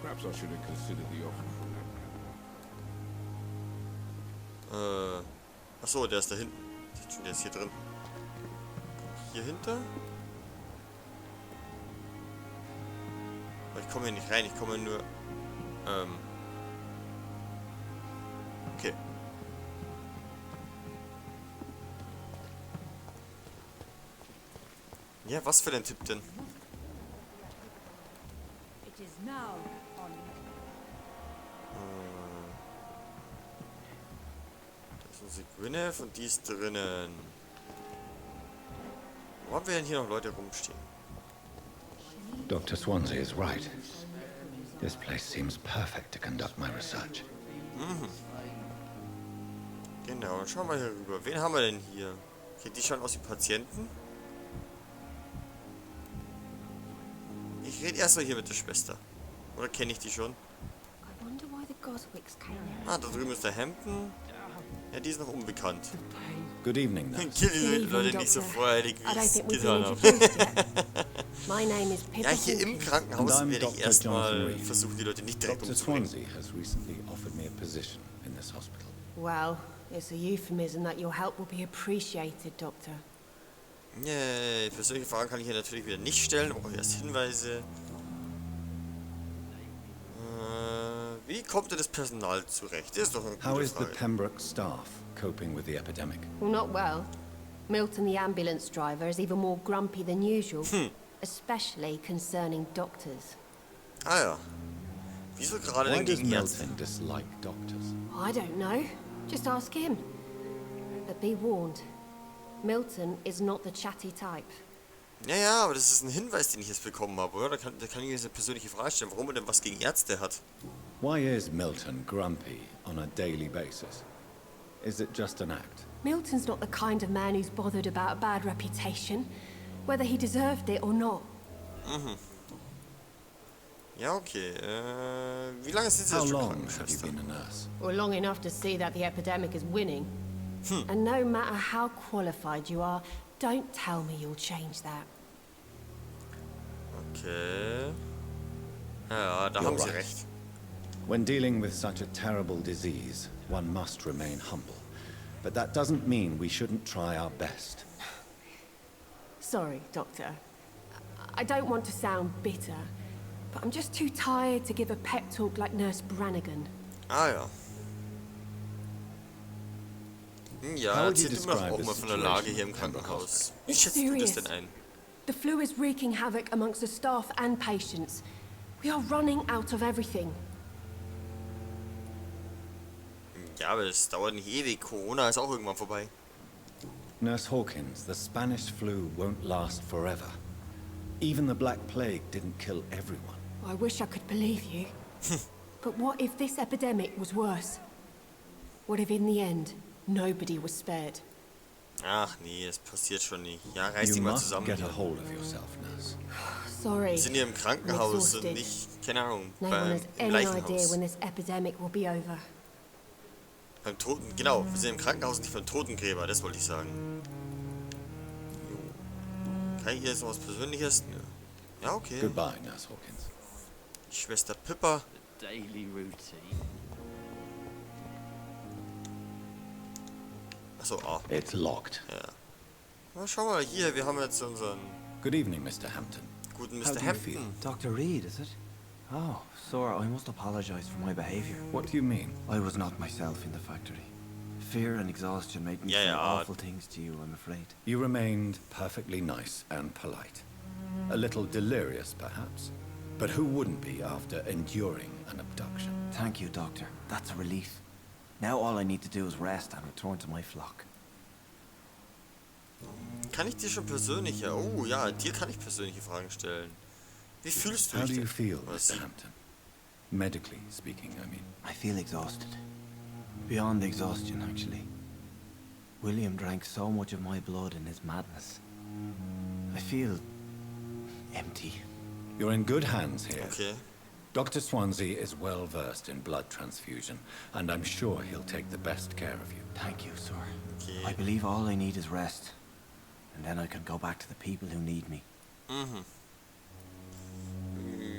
Perhaps I should have considered the offer from that. Achso, der ist da hinten. Der ist hier drin. Hier hinter? Aber ich komme hier nicht rein, ich komme nur... Okay. Ja, was für ein Tipp denn? Das ist unsere Gwyneth und die ist drinnen. Wo haben wir denn hier noch Leute rumstehen? Dr. Swansea is right. This place seems perfect to conduct my research. Genau, dann schauen wir hier rüber. Wen haben wir denn hier? Kennt die schon aus wie Patienten? Ich rede erstmal hier mit der Schwester. Oder kenne ich die schon? Ah, da drüben ist der Hampton. Ja, die ist noch unbekannt. Good evening, nurse. Kill die Leute nicht so voreilig, wie ich es getan habe. Ja, hier im Krankenhaus werde ich erstmal versuchen, die Leute nicht direkt Dr. umzubringen. Swansea has recently offered me a position in this hospital. Well, it's a euphemism that your help will be appreciated, Doctor. Nee, für solche Fragen kann ich hier natürlich wieder nicht stellen, aber auch erst Hinweise. Wie kommt denn das Personal zurecht? Das ist doch eine How gute is the Frage. Pembroke staff coping with the epidemic? Well, not well. Milton, the ambulance driver, is even more grumpy than usual, especially concerning doctors. Ah ja. Wieso gerade Why denn does gegen Ärzte? Milton dislike doctors? I don't know. Just ask him. But be warned, Milton is not the chatty type. Ja, ja, aber das ist ein Hinweis, den ich jetzt bekommen habe, oder? Da kann ich jetzt eine persönliche Frage stellen, warum er denn was gegen Ärzte hat. Why is Milton grumpy on a daily basis? Is it just an act? Milton's not the kind of man who's bothered about a bad reputation, whether he deserved it or not. Ja, okay. Wie lange sind Sie How jetzt schon long have you Krankenschwester? been a nurse? Or long enough to see that the epidemic is winning. And no matter how qualified you are, don't tell me you'll change that. Okay. Ja, da You're haben Sie right. recht. When dealing with such a terrible disease, one must remain humble. But that doesn't mean we shouldn't try our best. Sorry, Doctor. I don't want to sound bitter, but I'm just too tired to give a pep talk like Nurse Brannigan. Ah ja. Ja, How would you erzählt immer describe auch the mal von der Lage situation hier im at Pembroke Krankenhaus. Hospital? Wie schätzt du das denn ein? The flu is wreaking havoc amongst the staff and patients. We are running out of everything. Ja, aber das dauert nicht ewig. Corona ist auch irgendwann vorbei. Nurse Hawkins, the Spanish flu won't last forever. Even the Black Plague didn't kill everyone. I wish I could believe you. But what if this epidemic was worse? What if in the end, nobody was spared? Ach nee, es passiert schon nicht. Ja, reiß You dich mal must zusammen. get a Hier. hold of yourself, nurse. Sorry. Wir sind hier im Krankenhaus und exhausted. nicht, keine Ahnung, No one beim has im any idea Leichenhaus. when this epidemic will be over. Beim Toten, genau, wir sind im Krankenhaus, nicht beim Totengräber, das wollte ich sagen. Jo. Kann ich hier jetzt noch was Persönliches? Nö. Ja, okay. Goodbye, Nurse Hawkins. Schwester Pippa. Daily routine. Achso, ah. It's locked. Ja. Na, schau mal, hier, wir haben jetzt unseren Good evening, Mr. Hampton. guten How Mr. do you feel? Hampton. Dr. Reed, is it? Oh, sir, I must apologize for my behavior. What do you mean? I was not myself in the factory. Fear and exhaustion made me Yeah, say yeah, awful things to you, I'm afraid. You remained perfectly nice and polite. A little delirious, perhaps. But who wouldn't be after enduring an abduction? Thank you, Doctor. That's a relief. Now all I need to do is rest and return to my flock. Kann ich dir schon persönliche? Oh ja, dir kann ich persönliche Fragen stellen. Wie fühlst du How dich do you denn? feel, Oder Mr. sie? Hampton? Medically speaking, I mean. I feel exhausted. Beyond exhaustion, actually. William drank so much of my blood in his madness. I feel empty. You're in good hands here. Okay. Dr. Swansea is well versed in blood transfusion, and I'm sure he'll take the best care of you. Thank you, sir. Okay. I believe all I need is rest. And then I can go back to the people who need me.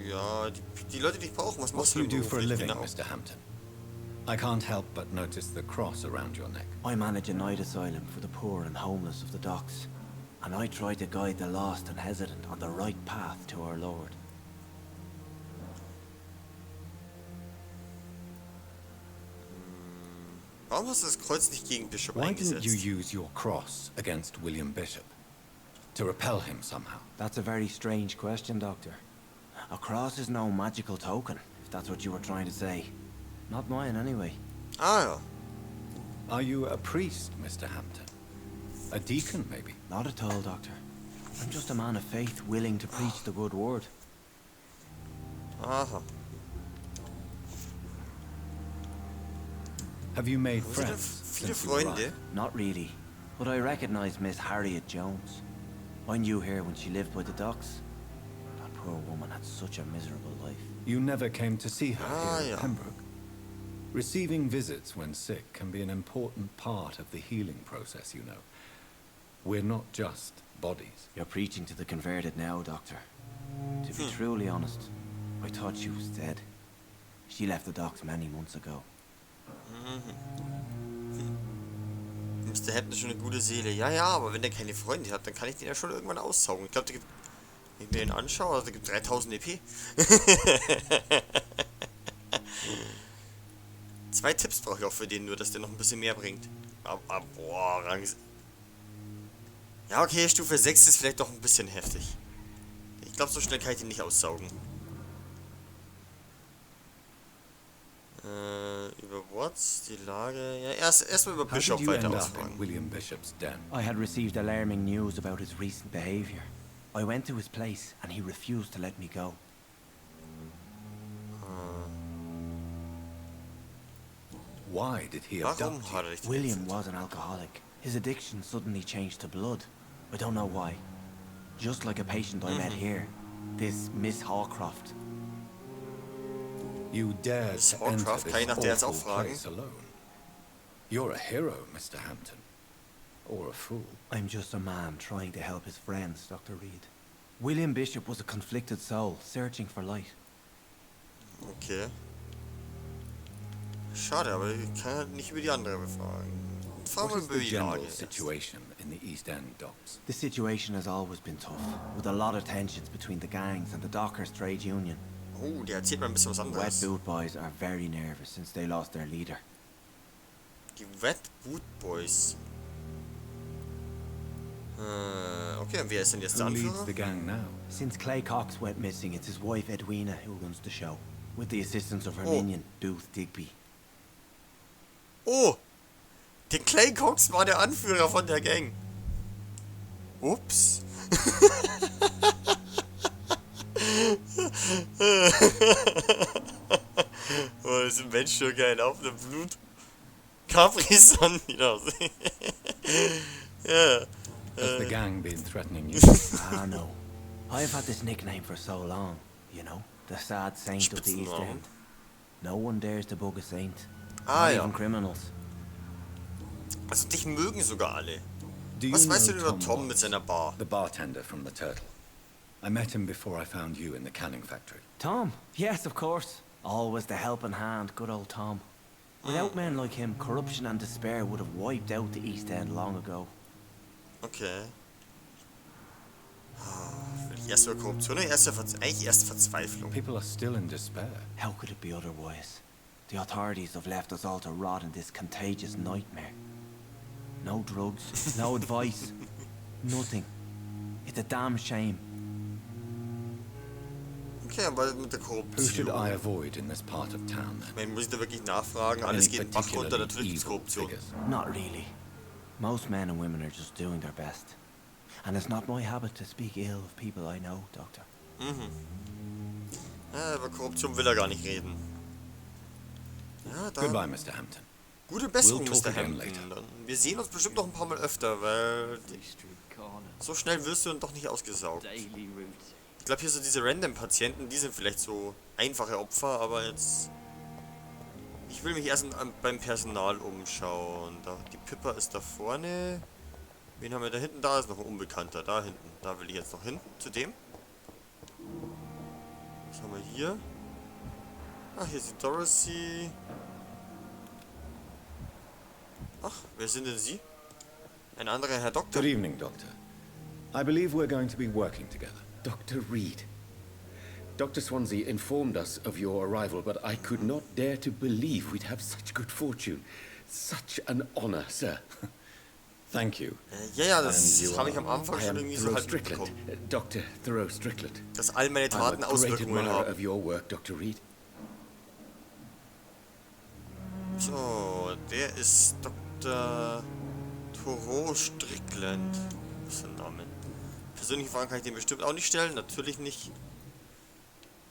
Ja, die Leute, die ich brauche, was What machst do du you denn do for a beruflich? living, Genau. Mr. Hampton? I can't help but notice the cross around your neck. I manage a night asylum for the poor and homeless of the docks, and I try to guide the lost and hesitant on the right path to our Lord. Warum hast du das Kreuz nicht gegen Bishop Why didn't eingesetzt? you use your cross against William Bishop? To repel him somehow? That's a very strange question, Doctor. A cross is no magical token, if that's what you were trying to say. Not mine, anyway. Ah ja. Are you a priest, Mr. Hampton? A deacon, maybe? Not at all, Doctor. I'm just a man of faith willing to preach the good word. Aha. Have you made Haben Sie denn friends viele since you Freunde? arrived? Not really, but I recognize Miss Harriet Jones. I knew her when she lived by the docks. That poor woman had such a miserable life. You never came to see her Ah, here ja. at Pembroke? Receiving visits when sick can be an important part of the healing process, you know. We're not just bodies. You're preaching to the converted now, Doctor. To be truly honest, I thought she was dead. She left the docks many months ago. Mr. Hampton ist schon eine gute Seele. Ja, ja, aber wenn der keine Freunde hat, dann kann ich den ja schon irgendwann aussaugen. Ich glaube, wenn ich mir den anschaue, also der gibt 3000 EP. 2 Tipps brauche ich auch für den, nur dass der noch ein bisschen mehr bringt. Aber boah, ja, okay, Stufe 6 ist vielleicht doch ein bisschen heftig. Ich glaube, so schnell kann ich den nicht aussaugen. Über Watts, die Lage... Ja, erstmal über How Bishop did you weiter end up ausfragen. in William Bishop's den? I had received alarming news about his recent behavior. I went to his place and he refused to let me go. Why did he Warum abduct hat you? er dich denn William gewechselt? was an alcoholic. His addiction suddenly changed to blood. I don't know why. Just like a patient I met here. This Miss Hawcroft. You dared Miss to enter Hawcroft, kann ich nach der this jetzt auch awful fragen? place alone. You're a hero, Mr. Hampton. Or a fool. I'm just a man trying to help his friends, Dr. Reed. William Bishop was a conflicted soul, searching for light. Okay. Schade, aber ich kann halt nicht über die andere befragen. Fragen What wir is über the die general Lage jetzt. situation in the East End docks? The situation has always been tough, with a lot of tensions between the gangs and the Dockers trade union. Oh, der erzählt mal ein bisschen was The Wet anderes. Boot Boys are very nervous since they lost their leader. Die Wet Boot Boys. Okay, und wer ist denn jetzt der Who leads Anführer? the gang now? Since Clay Cox went missing, it's his wife Edwina who runs the show, with the assistance of her Oh. minion, Booth Digby. Oh! Der Clay Cox war der Anführer von der Gang. Ups. Oh, das sind Menschen geil auf dem Blut. Capri-Sun wieder. Ja. Has the gang been threatening you? Ah, no. I've had this nickname for so long, you know, the sad saint of the East Spitzennamen. End. No one dares to bug a saint. Ah, Not ja. even criminals. Also dich mögen sogar alle. Do you Was weißt du know denn über Tom mit Watts, seiner Bar? the bartender from the Turtle? I met him before I found you in the canning factory. Tom? Yes, of course. Always the helping hand, good old Tom. Without men like him, corruption and despair would have wiped out the East End long ago. Okay. Die erste Korruption, eigentlich erste Verzweiflung. People are still in despair. How could it be otherwise? The authorities have left us all to rot in this contagious nightmare. No drugs, no advice, nothing. It's a damn shame. Okay, aber mit der Who should Korruption. I avoid in this part of town then? Ich meine, muss ich da wirklich nachfragen? Alles Any geht den Bach runter, particularly natürlich gibt's evil Korruption. figures? Not really. Most men and women are just doing their best. And it's not my habit to speak ill of people I know, Doctor. Ja, über Korruption will er gar nicht reden. Ja, Goodbye, dann Mr. Hampton. gute Besserung, We'll talk Mr. again Hampton. Dann, wir sehen uns bestimmt noch ein paar Mal öfter, weil so schnell wirst du dann doch nicht ausgesaugt. Ich glaube, hier so diese Random-Patienten, die sind vielleicht so einfache Opfer, aber jetzt... Ich will mich erst beim Personal umschauen. Die Pippa ist da vorne. Wen haben wir da hinten? Da ist noch ein Unbekannter. Da hinten. Da will ich jetzt noch hin. Zu dem. Was haben wir hier? Ach, hier ist die Dorothy. Ach, wer sind denn Sie? Ein anderer Herr Doktor. Good evening, Doctor. I believe we're going to be working together. Dr. Reed. Dr. Swansea informed us of your arrival, but I could not dare to believe we'd have such good fortune. Such an honor, sir. Thank you. Ja, And das you habe ich am are- Anfang I schon am irgendwie so Thoreau halb Strickland. mitbekommen. Dr. Thoreau Strickland. Dass all meine I'm Taten a great Auswirkungen admirer haben. of your work, Dr. Reed. So, der ist Dr. Thoreau Strickland. Was ist der Name? Persönliche Fragen kann ich dem bestimmt auch nicht stellen. Natürlich nicht.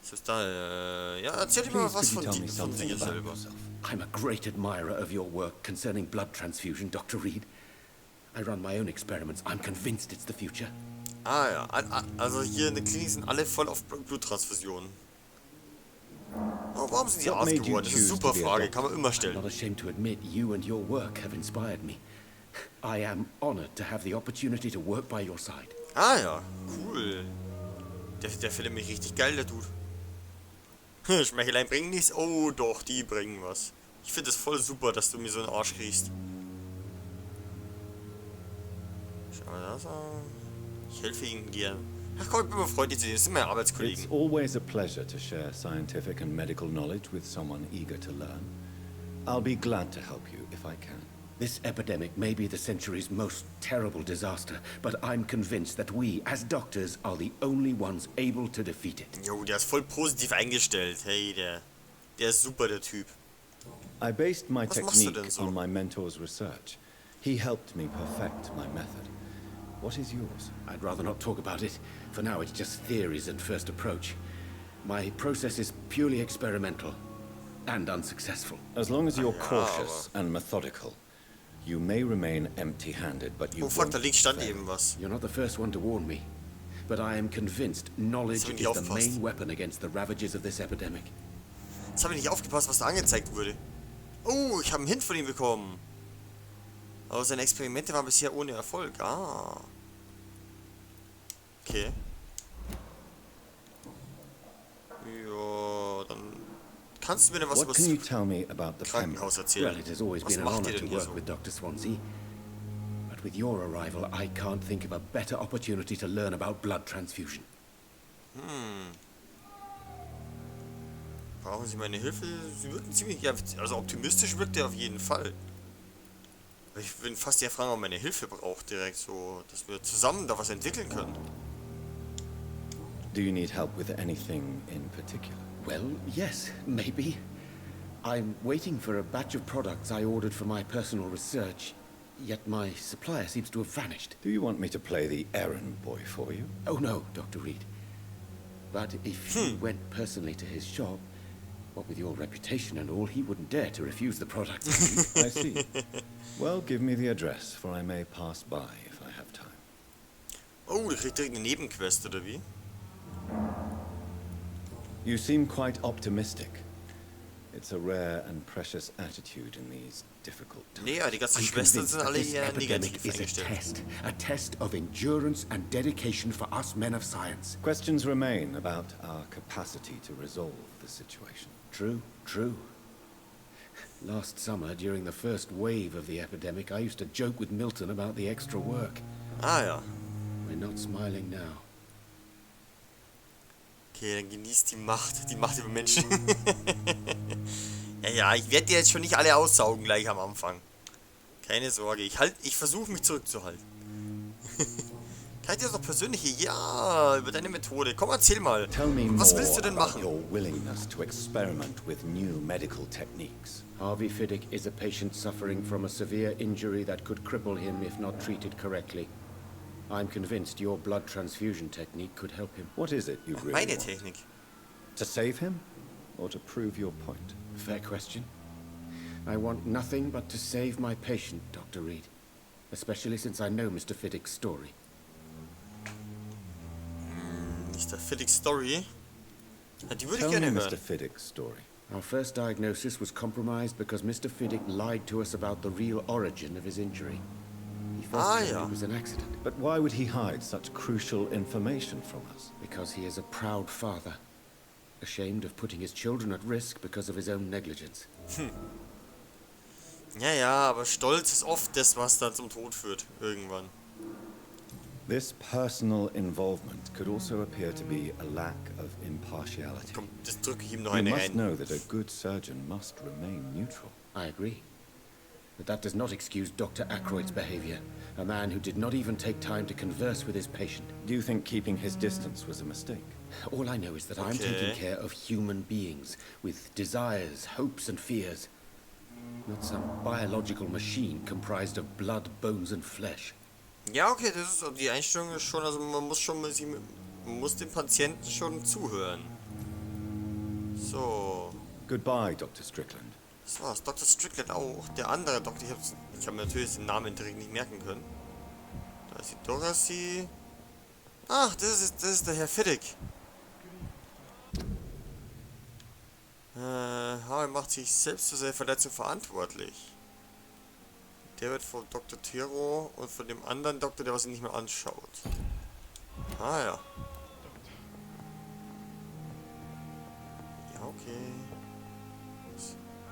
Was ist da? Ja, erzähl dir mal Please, was could you von, tell me von something dir about selber. yourself? I'm a great admirer of your work concerning blood transfusion, Dr. Reed. I run my own experiments. I'm convinced it's the future. Ah ja, also hier in der Klinik sind alle voll auf Bluttransfusionen. Oh, warum sind sie What Arzt made you geworden? Das ist eine choose super to be a Frage, doctor? kann man immer I'm stellen. not ashamed to admit you and your work have inspired me. I am honored to have the opportunity to work by your side. Ah ja, cool. Der findet mich richtig geil, der Dude. Schmeicheleien bringen nichts? Oh doch, die bringen was. Ich finde es voll super, dass du mir so einen Arsch kriegst. Schau mal das an. Ich helfe ihnen gern. Ach komm, ich bin mal freundlich zu dir, das sind meine It's Arbeitskollegen. always a pleasure to share scientific and medical knowledge with someone eager to learn. I'll be glad to help you if I can. This epidemic may be the century's most terrible disaster, but I'm convinced that we, as doctors, are the only ones able to defeat it. Jo, der ist voll positiv eingestellt. Hey, der ist super, der Typ. I based my Was machst du denn technique so? on my mentor's research. He helped me perfect my method. What is yours? I'd rather not talk about it. For now, it's just theories and first approach. My process is purely experimental and unsuccessful. As long as you're ja, cautious and methodical, you may remain empty-handed, but you Oh fuck, won't da links stand fail. eben was. You're not the first one to warn me, but I am convinced knowledge Hast du is nicht the aufgepasst? main weapon against the ravages of this epidemic. Jetzt habe ich nicht aufgepasst, was da angezeigt wurde. Oh, ich habe einen Hint von ihm bekommen. Aber seine Experimente waren bisher ohne Erfolg. Ah. Okay. Ja, dann kannst du mir denn was What über can you das tell me about the Krankenhaus family? erzählen? Well, it has always Was been an macht honor ihr to denn hier work so? with Dr. Swansea. But with your arrival, I can't think of a better opportunity to learn about blood transfusion. Brauchen Sie meine Hilfe? Sie wirken ziemlich... Ja, also optimistisch wirkt er auf jeden Fall. Aber ich bin fast eher fragen, ob er meine Hilfe braucht direkt so, dass wir zusammen da was entwickeln können. Do you need help with anything in particular? Well, yes, maybe. I'm waiting for a batch of products I ordered for my personal research, yet my supplier seems to have vanished. Do you want me to play the errand boy for you? Oh no, Dr. Reed. But if you went personally to his shop, what with your reputation and all, he wouldn't dare to refuse the product. I see. Well, give me the address, for I may pass by if I have time. Oh, der kriegt direkt eine Nebenquest, oder wie? You seem quite optimistic. It's a rare and precious attitude in these difficult times. Nee, die ganzen I'm Schwestern convinced sind that alle this eher epidemic negativ is eingestellt. a test of endurance and dedication for us men of science. Questions remain about our capacity to resolve the situation. True, true. Last summer, during the first wave of the epidemic, I used to joke with Milton about the extra work. Ah ja. We're not smiling now. Okay, dann genießt die Macht über Menschen. ja, ich werde dir jetzt schon nicht alle aussaugen gleich am Anfang. Keine Sorge, ich versuche mich zurückzuhalten. Kann ich dir das noch persönliche? Ja, über deine Methode. Komm, erzähl mal. Tell me Was more willst du denn about machen? your willingness to experiment with new medical techniques. Harvey Fiddick is a patient suffering from a severe injury that could cripple him if not treated correctly. I'm convinced your blood transfusion technique could help him. What is it you really Meine want? Technik. To save him? Or to prove your point? Fair question. I want nothing but to save my patient, Dr. Reed. Especially since I know Mr. Fiddick's story. Nicht der Felix Story. Ja, die würde ich Tell me gerne Mr. hören. Fiddick's story. Our first diagnosis was compromised because Mr. Fiddick lied to us about the real origin of his injury. He first Ah, claimed ja. it was an accident But why would he hide such crucial information from us? because he is a proud father. ashamed of putting his children at risk because of his own negligence. Ja, ja, aber Stolz ist oft das, was dann zum Tod führt. Irgendwann. This personal involvement could also appear to be a lack of impartiality. Komm, das drücke ich ihm noch You eine must rein. know that a good surgeon must remain neutral. I agree. But that does not excuse Dr. Ackroyd's behavior. A man who did not even take time to converse with his patient. Do you think keeping his distance was a mistake? All I know is that I'm taking care of human beings with desires, hopes, and fears. Not some biological machine comprised of blood, bones, and flesh. Ja, okay, das ist, die Einstellung ist schon, also man muss dem Patienten schon zuhören. So. Goodbye, Dr. Strickland. Das war's. Dr. Strickland auch. Der andere Doktor, ich hab mir natürlich den Namen direkt nicht merken können. Da ist die Dorothy. Ach, das ist der Herr Fiddick. Harvey macht sich selbst für seine Verletzung verantwortlich. Der wird von Dr. Tiro und von dem anderen Doktor, der was ihn nicht mehr anschaut. Ah ja. Ja, okay.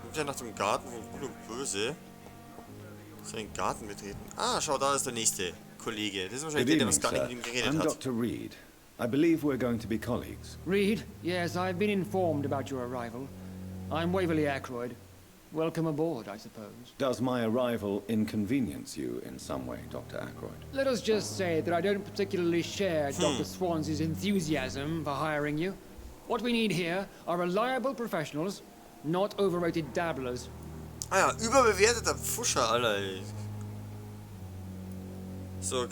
Kommt ja nach dem Garten von Gut und Böse. Seinen Garten betreten. Ah, schau, da ist der nächste Kollege. Das ist wahrscheinlich der, der was gar nicht mit ihm geredet I'm hat. Dr. Reed. I believe we're going to be colleagues. Reed, yes, I've been informed about your arrival. I'm Waverly Ackroyd. Welcome aboard, I suppose. Does my arrival inconvenience you in some way, Dr. Ackroyd? Let us just say that I don't particularly share Dr. Swansea's enthusiasm for hiring you. What we need here are reliable professionals, not overrated dabblers. Ah ja, überbewerteter Pfuscher, Alter. Ey. So,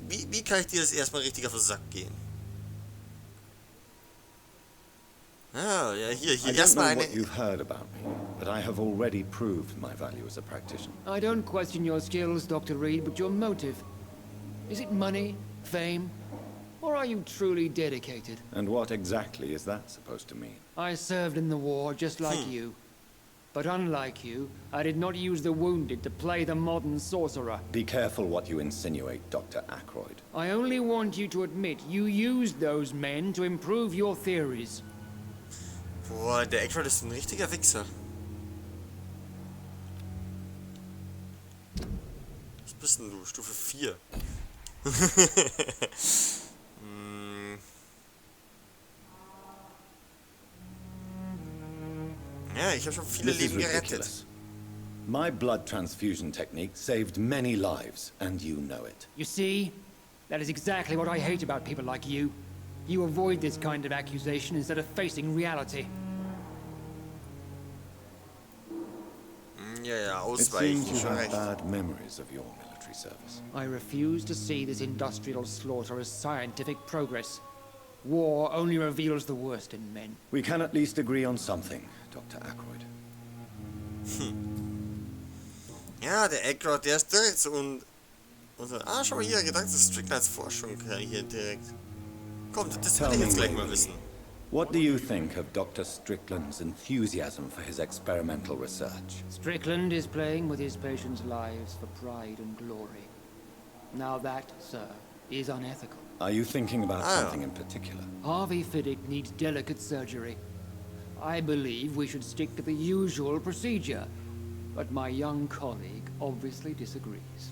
wie kann ich dir das erstmal richtig auf den Sack gehen? Ah, ja, hier I don't know erstmal eine... what you've heard about me, but I have already proved my value as a practitioner. I don't question your skills, Dr. Reed, but your motive. Is it money, fame, or are you truly dedicated? And what exactly is that supposed to mean? I served in the war just like you. But unlike you, I did not use the wounded to play the modern sorcerer. Be careful what you insinuate, Dr. Ackroyd. I only want you to admit you used those men to improve your theories. Boah, der Ackroyd ist ein richtiger Wichser. Was bist denn du? Stufe 4. Ja, ich habe schon viele This is Leben gerettet. ridiculous. My blood transfusion technique saved many lives, and you know it. You see? That is exactly what I hate about people like you. You avoid this kind of accusation instead of facing reality. Ja, ja, It ausweichen, seems you schon have recht. bad memories of your military service. I refuse to see this industrial slaughter as scientific progress. War only reveals the worst in men. We can at least agree on something, Dr. Ackroyd. Ja, der Ackroyd, der ist direkt so ah, schau mal hier, Gedanken des Stricklands Forschung hier direkt. Komm, das will ich jetzt gleich mal wissen. What do you think of Dr. Strickland's enthusiasm for his experimental research? Strickland is playing with his patients' lives for pride and glory. Now that, sir, is unethical. Are you thinking about Ah. something in particular? Harvey Fiddick needs delicate surgery. I believe we should stick to the usual procedure, but my young colleague obviously disagrees.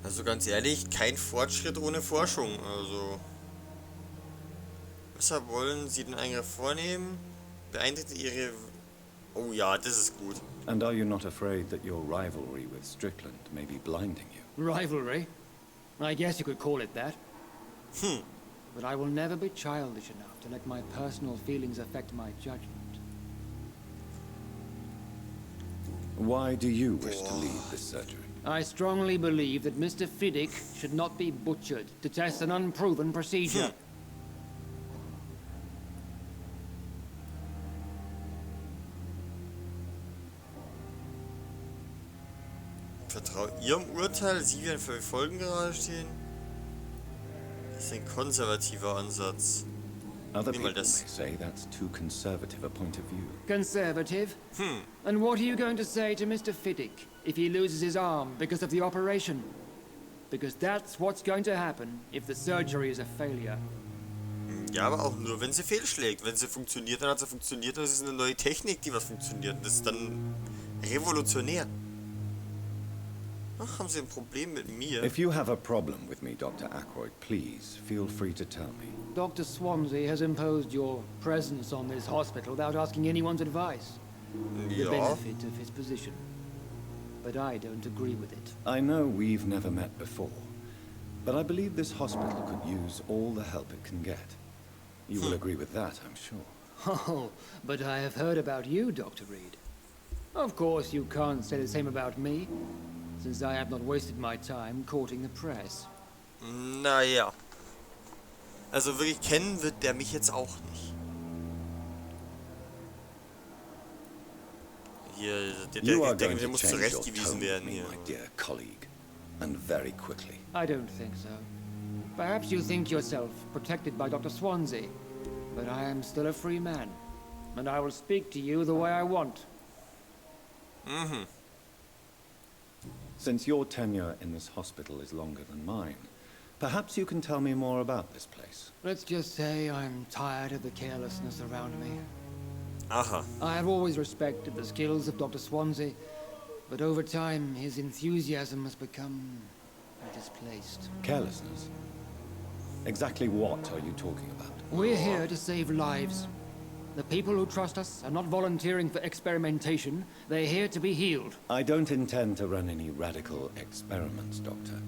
Also ganz ehrlich, kein Fortschritt ohne Forschung, also... Weshalb wollen Sie den Eingriff vornehmen? Beeinträchtigt Ihre... Oh ja, das ist gut. And are you not afraid that your rivalry with Strickland may be blinding you? Rivalry? I guess you could call it that. But I will never be childish enough to let my personal feelings affect my judgment. Why do you wish to lead this surgery? I strongly believe that Mr. Fiddick should not be butchered to test an unproven procedure. Vertraue Ihrem Urteil, Sie werden für Folgen gerade stehen? Das ist ein konservativer Ansatz. Other Nimm mal people may das. say that's too conservative a point of view. Conservative? And what are you going to say to Mr. Fiddick if he loses his arm because of the operation? Because that's what's going to happen if the surgery is a failure. Ja, aber auch nur, wenn sie fehlschlägt. Wenn sie funktioniert, dann hat sie funktioniert. Und es ist eine neue Technik, die was funktioniert. Das ist dann revolutionär. Ach, haben sie ein Problem mit mir? If you have a problem with me, Dr. Ackroyd, please feel free to tell me. Dr. Swansea has imposed your presence on this hospital without asking anyone's advice. The Ja. benefit of his position. But I don't agree with it. I know we've never met before, but I believe this hospital could use all the help it can get. You will agree with that, I'm sure. Oh, but I have heard about you, Dr. Reed. Of course, you can't say the same about me, since I have not wasted my time courting the press. Naja. Also wirklich kennen wird der mich jetzt auch nicht. Hier, You are der going to muss change your zurechtgewiesen tone with werden me, hier. my dear colleague, and very quickly. I don't think so. Perhaps you think yourself protected by Dr. Swansea, but I am still a free man, and I will speak to you the way I want. Mhm. Since your tenure in this hospital is longer than mine, perhaps you can tell me more about this place. Let's just say I'm tired of the carelessness around me. Aha. I have always respected the skills of Dr. Swansea, but over time his enthusiasm has become displaced. Carelessness? Exactly what are you talking about? We're here to save lives. The people who trust us are not volunteering for experimentation. They're here to be healed. I don't intend to run any radical experiments, Doctor.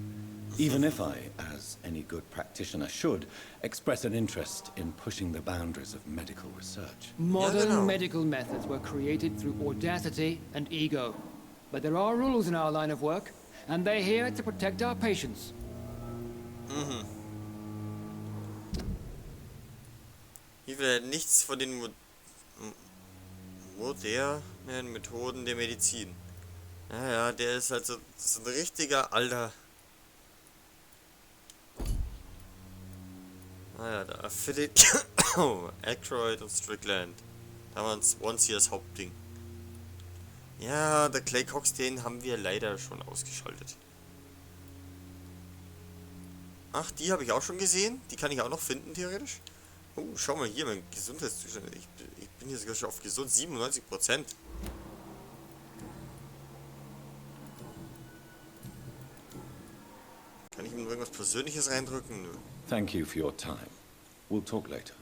Even if I, as any good practitioner should, express an interest in pushing the boundaries of medical research. Modern genau. medical methods were created through audacity and ego. But there are rules in our line of work, and they're here to protect our patients. Hier wird nichts von den modernen Methoden der Medizin. Naja, der ist halt so ein richtiger alter. Naja, da Affiliate. Oh, Ackroyd und Strickland. Da waren Swansea das Hauptding. Ja, der Clay Cox, den haben wir leider schon ausgeschaltet. Ach, die habe ich auch schon gesehen. Die kann ich auch noch finden, theoretisch. Oh, schau mal hier, mein Gesundheitszustand. Ich bin hier sogar schon auf gesund, 97%. Kann ich ihm irgendwas Persönliches reindrücken? Nö. Thank you for your time. We'll talk later.